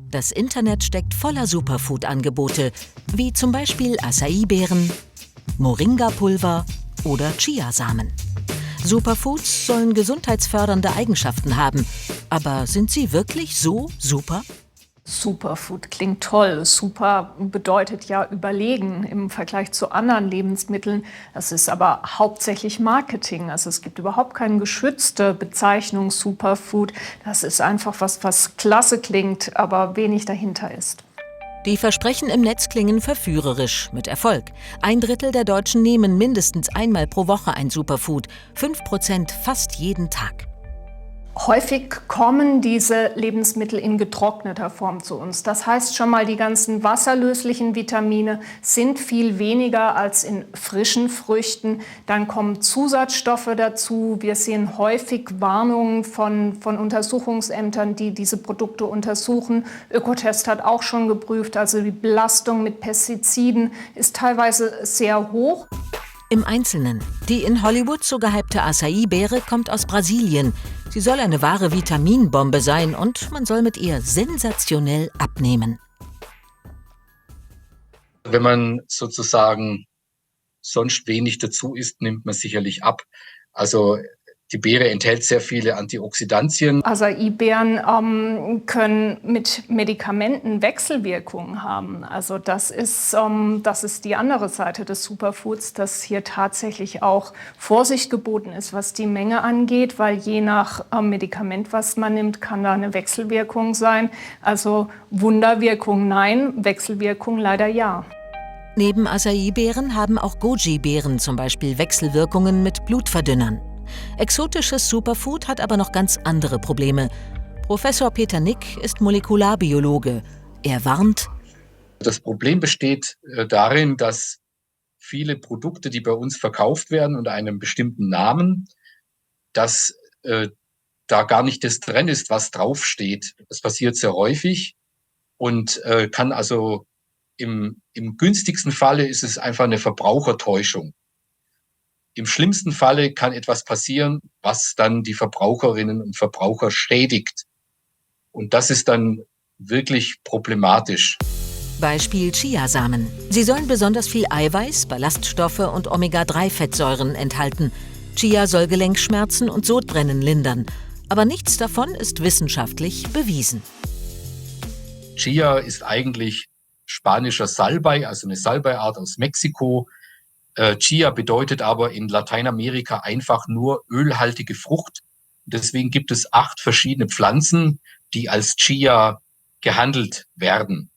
Das Internet steckt voller Superfood-Angebote, wie zum Beispiel Acai-Beeren, Moringa-Pulver oder Chiasamen. Superfoods sollen gesundheitsfördernde Eigenschaften haben. Aber sind sie wirklich so super? Superfood klingt toll. Super bedeutet ja überlegen im Vergleich zu anderen Lebensmitteln. Das ist aber hauptsächlich Marketing. Also es gibt überhaupt keine geschützte Bezeichnung Superfood. Das ist einfach was klasse klingt, aber wenig dahinter ist. Die Versprechen im Netz klingen verführerisch, mit Erfolg. 1/3 der Deutschen nehmen mindestens einmal pro Woche ein Superfood, 5% fast jeden Tag. Häufig kommen diese Lebensmittel in getrockneter Form zu uns. Das heißt schon mal, die ganzen wasserlöslichen Vitamine sind viel weniger als in frischen Früchten. Dann kommen Zusatzstoffe dazu. Wir sehen häufig Warnungen von Untersuchungsämtern, die diese Produkte untersuchen. Ökotest hat auch schon geprüft, also die Belastung mit Pestiziden ist teilweise sehr hoch. Im Einzelnen. Die in Hollywood so gehypte Acai-Beere kommt aus Brasilien. Sie soll eine wahre Vitaminbombe sein und man soll mit ihr sensationell abnehmen. Wenn man sozusagen sonst wenig dazu isst, nimmt man sicherlich ab. Also die Beere enthält sehr viele Antioxidantien. Acai-Beeren können mit Medikamenten Wechselwirkungen haben. Also das ist die andere Seite des Superfoods, dass hier tatsächlich auch Vorsicht geboten ist, was die Menge angeht, weil je nach Medikament, was man nimmt, kann da eine Wechselwirkung sein. Also Wunderwirkung nein, Wechselwirkung leider ja. Neben Acai-Beeren haben auch Goji-Beeren zum Beispiel Wechselwirkungen mit Blutverdünnern. Exotisches Superfood hat aber noch ganz andere Probleme. Professor Peter Nick ist Molekularbiologe. Er warnt: Das Problem besteht darin, dass viele Produkte, die bei uns verkauft werden unter einem bestimmten Namen, dass da gar nicht das drin ist, was draufsteht. Das passiert sehr häufig und kann also im günstigsten Falle ist es einfach eine Verbrauchertäuschung. Im schlimmsten Falle kann etwas passieren, was dann die Verbraucherinnen und Verbraucher schädigt. Und das ist dann wirklich problematisch. Beispiel Chiasamen. Sie sollen besonders viel Eiweiß, Ballaststoffe und Omega-3-Fettsäuren enthalten. Chia soll Gelenkschmerzen und Sodbrennen lindern. Aber nichts davon ist wissenschaftlich bewiesen. Chia ist eigentlich spanischer Salbei, also eine Salbeiart aus Mexiko. Chia bedeutet aber in Lateinamerika einfach nur ölhaltige Frucht. Deswegen gibt es 8 verschiedene Pflanzen, die als Chia gehandelt werden.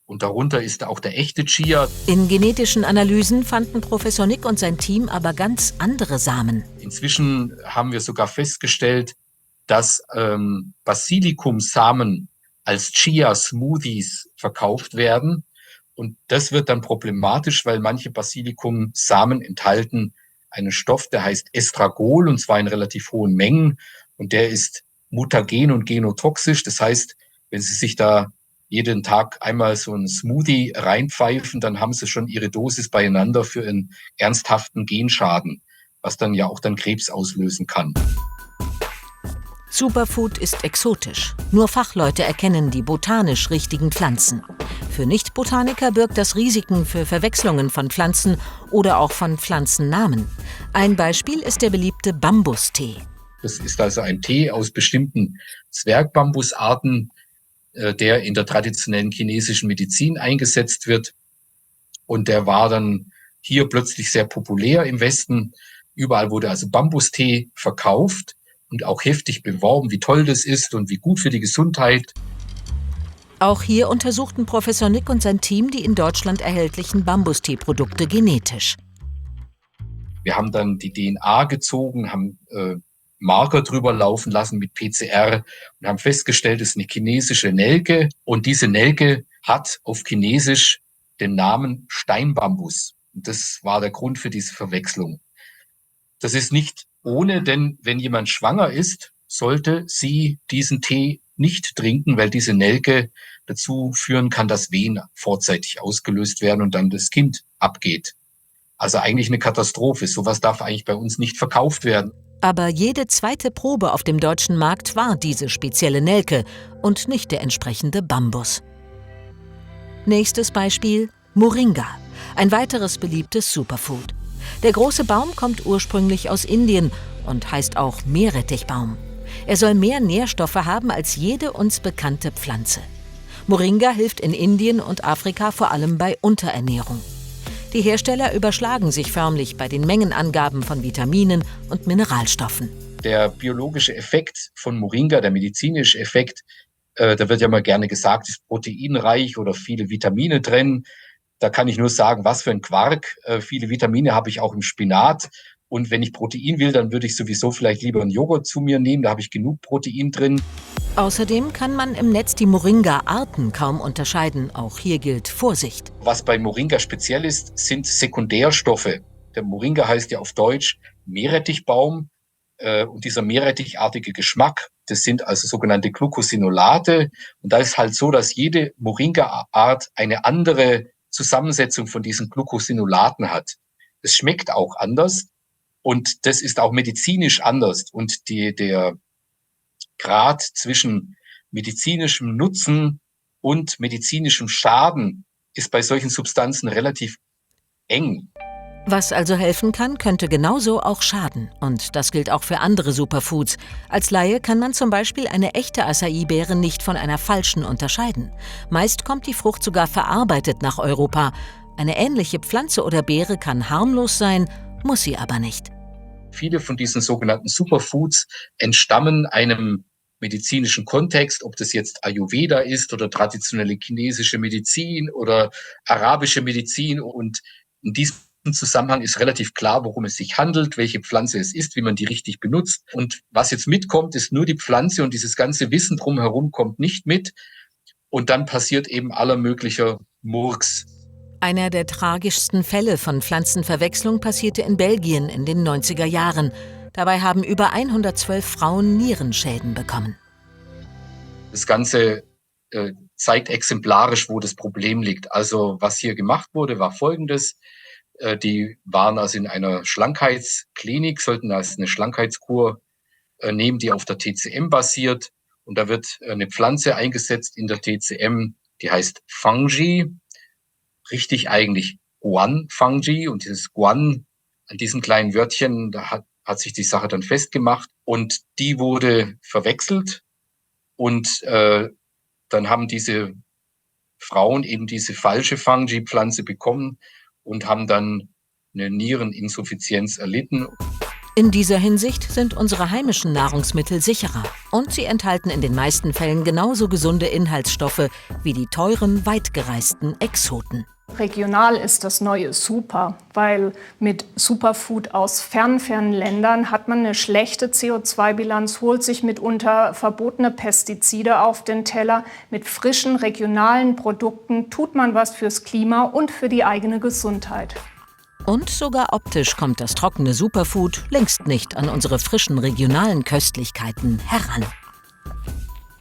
Und darunter ist auch der echte Chia. In genetischen Analysen fanden Professor Nick und sein Team aber ganz andere Samen. Inzwischen haben wir sogar festgestellt, dass Basilikumsamen als Chia-Smoothies verkauft werden. Und das wird dann problematisch, weil manche Basilikumsamen enthalten einen Stoff, der heißt Estragol, und zwar in relativ hohen Mengen. Und der ist mutagen und genotoxisch. Das heißt, wenn Sie sich da jeden Tag einmal so einen Smoothie reinpfeifen, dann haben Sie schon Ihre Dosis beieinander für einen ernsthaften Genschaden, was dann ja auch dann Krebs auslösen kann. Superfood ist exotisch. Nur Fachleute erkennen die botanisch richtigen Pflanzen. Für Nicht-Botaniker birgt das Risiken für Verwechslungen von Pflanzen oder auch von Pflanzennamen. Ein Beispiel ist der beliebte Bambustee. Das ist also ein Tee aus bestimmten Zwergbambusarten, der in der traditionellen chinesischen Medizin eingesetzt wird. Und der war dann hier plötzlich sehr populär im Westen. Überall wurde also Bambustee verkauft und auch heftig beworben, wie toll das ist und wie gut für die Gesundheit. Auch hier untersuchten Professor Nick und sein Team die in Deutschland erhältlichen Bambustee-Produkte genetisch. Wir haben dann die DNA gezogen, haben Marker drüber laufen lassen mit PCR und haben festgestellt, es ist eine chinesische Nelke. Und diese Nelke hat auf Chinesisch den Namen Steinbambus. Und das war der Grund für diese Verwechslung. Das ist nicht ohne, denn wenn jemand schwanger ist, sollte sie diesen Tee nicht trinken, weil diese Nelke dazu führen kann, dass Wehen vorzeitig ausgelöst werden und dann das Kind abgeht. Also eigentlich eine Katastrophe. Sowas darf eigentlich bei uns nicht verkauft werden. Aber jede zweite Probe auf dem deutschen Markt war diese spezielle Nelke und nicht der entsprechende Bambus. Nächstes Beispiel: Moringa, ein weiteres beliebtes Superfood. Der große Baum kommt ursprünglich aus Indien und heißt auch Meerrettichbaum. Er soll mehr Nährstoffe haben als jede uns bekannte Pflanze. Moringa hilft in Indien und Afrika vor allem bei Unterernährung. Die Hersteller überschlagen sich förmlich bei den Mengenangaben von Vitaminen und Mineralstoffen. Der biologische Effekt von Moringa, der medizinische Effekt, da wird ja mal gerne gesagt, ist proteinreich oder viele Vitamine drin. Da kann ich nur sagen, was für ein Quark. Viele Vitamine habe ich auch im Spinat. Und wenn ich Protein will, dann würde ich sowieso vielleicht lieber einen Joghurt zu mir nehmen. Da habe ich genug Protein drin. Außerdem kann man im Netz die Moringa-Arten kaum unterscheiden. Auch hier gilt Vorsicht. Was bei Moringa speziell ist, sind Sekundärstoffe. Der Moringa heißt ja auf Deutsch Meerrettichbaum. Und dieser meerrettichartige Geschmack, das sind also sogenannte Glucosinolate. Und da ist halt so, dass jede Moringa-Art eine andere Zusammensetzung von diesen Glucosinolaten hat. Es schmeckt auch anders und das ist auch medizinisch anders. Und der Grad zwischen medizinischem Nutzen und medizinischem Schaden ist bei solchen Substanzen relativ eng. Was also helfen kann, könnte genauso auch schaden. Und das gilt auch für andere Superfoods. Als Laie kann man zum Beispiel eine echte Acai-Beere nicht von einer falschen unterscheiden. Meist kommt die Frucht sogar verarbeitet nach Europa. Eine ähnliche Pflanze oder Beere kann harmlos sein, muss sie aber nicht. Viele von diesen sogenannten Superfoods entstammen einem medizinischen Kontext, ob das jetzt Ayurveda ist oder traditionelle chinesische Medizin oder arabische Medizin. Und in diesem Zusammenhang ist relativ klar, worum es sich handelt, welche Pflanze es ist, wie man die richtig benutzt. Und was jetzt mitkommt, ist nur die Pflanze und dieses ganze Wissen drumherum kommt nicht mit. Und dann passiert eben aller möglicher Murks. Einer der tragischsten Fälle von Pflanzenverwechslung passierte in Belgien in den 90er Jahren. Dabei haben über 112 Frauen Nierenschäden bekommen. Das Ganze zeigt exemplarisch, wo das Problem liegt. Also was hier gemacht wurde, war Folgendes. Die waren also in einer Schlankheitsklinik, sollten also eine Schlankheitskur nehmen, die auf der TCM basiert. Und da wird eine Pflanze eingesetzt in der TCM, die heißt Fungi. Richtig eigentlich Guan Fungi. Und dieses Guan, an diesem kleinen Wörtchen, da hat sich die Sache dann festgemacht. Und die wurde verwechselt. Und dann haben diese Frauen eben diese falsche Fungi-Pflanze bekommen und haben dann eine Niereninsuffizienz erlitten. In dieser Hinsicht sind unsere heimischen Nahrungsmittel sicherer. Und sie enthalten in den meisten Fällen genauso gesunde Inhaltsstoffe wie die teuren, weitgereisten Exoten. Regional ist das neue Super, weil mit Superfood aus fernen Ländern hat man eine schlechte CO2-Bilanz, holt sich mitunter verbotene Pestizide auf den Teller. Mit frischen, regionalen Produkten tut man was fürs Klima und für die eigene Gesundheit. Und sogar optisch kommt das trockene Superfood längst nicht an unsere frischen regionalen Köstlichkeiten heran.